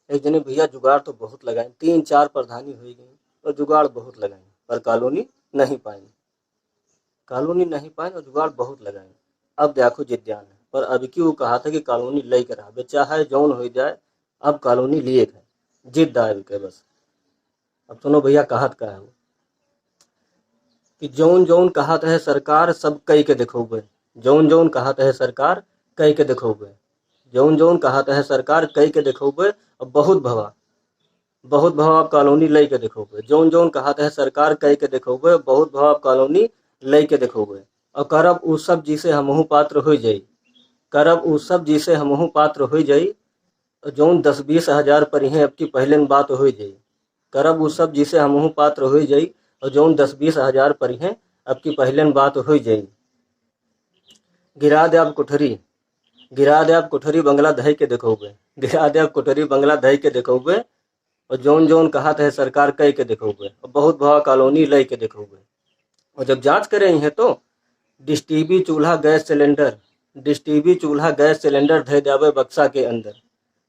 एक जने भैया जुगाड़ तो बहुत लगाए, 3-4 प्रधानी हुई गई और जुगाड़ बहुत लगाए पर कॉलोनी नहीं पाई। कॉलोनी नहीं पाई और जुगाड़ बहुत लगाए। अब देखो जिद्यान है पर अब की वो कहा था कि कॉलोनी लई कर आवे चाहे जौन हो जाए। अब कॉलोनी लिए है जिद आए के बस। अब सुनो भैया कहत का है वो कि जौन जौन कहत है सरकार सब कई के दिखोगे। जौन जौन कहत है सरकार कई के दिखोगे। जौन जौन कहत है सरकार कई के दिखोगे। और बहुत भवा आप कॉलोनी लई के दिखोगे। जौन जौन कहत है सरकार कई के दिखोगे बहुत भवा आप कॉलोनी लई के दिखोगे। और करब उ सब जिसे हमहू पात्र हो जाई। करब उ सब जिसे हमहू पात्र हो जाई। जौन 10-20 हजार परिहे अब की पहले बात हो जाई। करब उ सब जिसे हमहू पात्र हो जाई। और जौन 10-20 हजार परिहे अब की पहले बात हो जाई। गिरा दे अब कोठरी गिरा दे अब कोठरी बंगला धई के देखोगे। गिरा दे अब कोठरी बंगला धई के देखोगे। और जौन जौन कहत है सरकार कई के देखोगे और बहुत भवा कॉलोनी लई के देखोगे। और जब जांच करे हैं तो डिश टीवी चूल्हा गैस सिलेंडर धै देवे बक्सा के अंदर।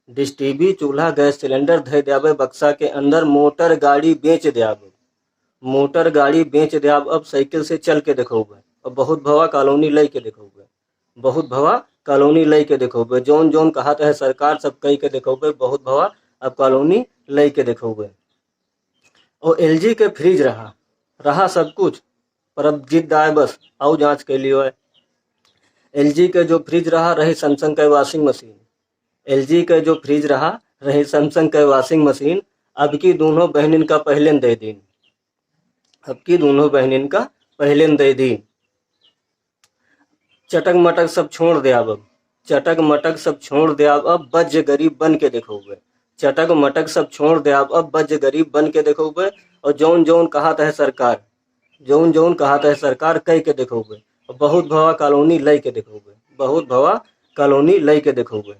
डिश टीवी चूल्हा गैस सिलेंडर धै देवे बक्सा के अंदर। मोटर गाड़ी बेच देब। मोटर गाड़ी बेच देब अब साइकिल से चल के देखोगे। और बहुत भवा कॉलोनी लई के देखोगे। बहुत भवा कॉलोनी लई के देखोगे। जौन जौन कहत है सरकार सब कई के देखोगे बहुत भवा अब कॉलोनी लई के देखोगे। और एलजी के फ्रिज रहा सब कुछ पर अब जिद आए बस आओ जांच के लिए। एलजी के जो फ्रिज रही सैमसंग के वॉशिंग मशीन। एलजी के जो फ्रिज रही सैमसंग के वॉशिंग मशीन। अब की दोनों बहनिन का पहले दे दिन। अब की दोनों बहनिन का पहले दे दिन। चटक मटक सब छोड़ दे अब। चटक मटक सब छोड़ दे अब बज गरीब बन के देखोगे। चटक मटक सब छोड़ दे अब बज गरीब बन के देखोगे। और जौन जौन कहत है सरकार जौन जौन कहत है सरकार कई के देखोगे। और बहुत भवा कॉलोनी लई के देखोगे। बहुत भवा कॉलोनी लई के देखोगे।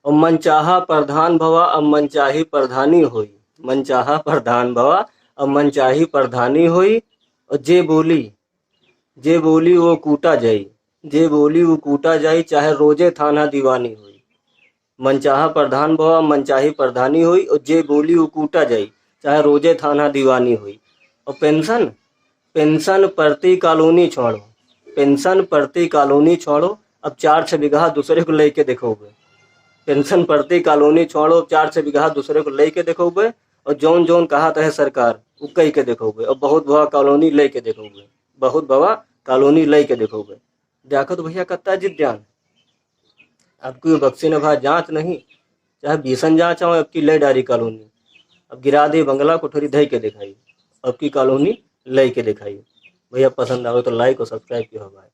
और मनचाहा प्रधान भवा अब मनचाही प्रधानी होई। मनचाहा प्रधान भवा अब मनचाही प्रधानी होई। और जे बोली वो कूटा जाई। जे बोली वो कूटा जाई चाहे रोजे थाना दीवानी हुई। मनचाहा प्रधान भवा मनचाही प्रधानी हुई। और जे बोली वो कूटा जाई चाहे रोजे थाना दीवानी हुई। और पेंशन प्रति कॉलोनी छोड़ो। पेंशन प्रति कॉलोनी छोड़ो अब 4-6 बीघा दूसरे को लेके देखोगे। पेंशन प्रति कॉलोनी छोड़ो 4-6 बीघा दूसरे को लेके देखोगे। और जौन जौन कहत है सरकार वो कई के देखोगे। और बहुत भवा कॉलोनी लेके देखोगे। बहुत भवा कॉलोनी लई के देखोगे। देखो तो भैया कत्ता जिद्यान। अब कोई बक्सी न भा जांच नहीं चाहे बीसन जांच हो अब की लई डारी कॉलोनी। अब गिरा दे बंगला कोठरी धई के दिखाई। अब की कॉलोनी लई के दिखाई। भैया पसंद आवे तो लाइक और सब्सक्राइब किया भाई।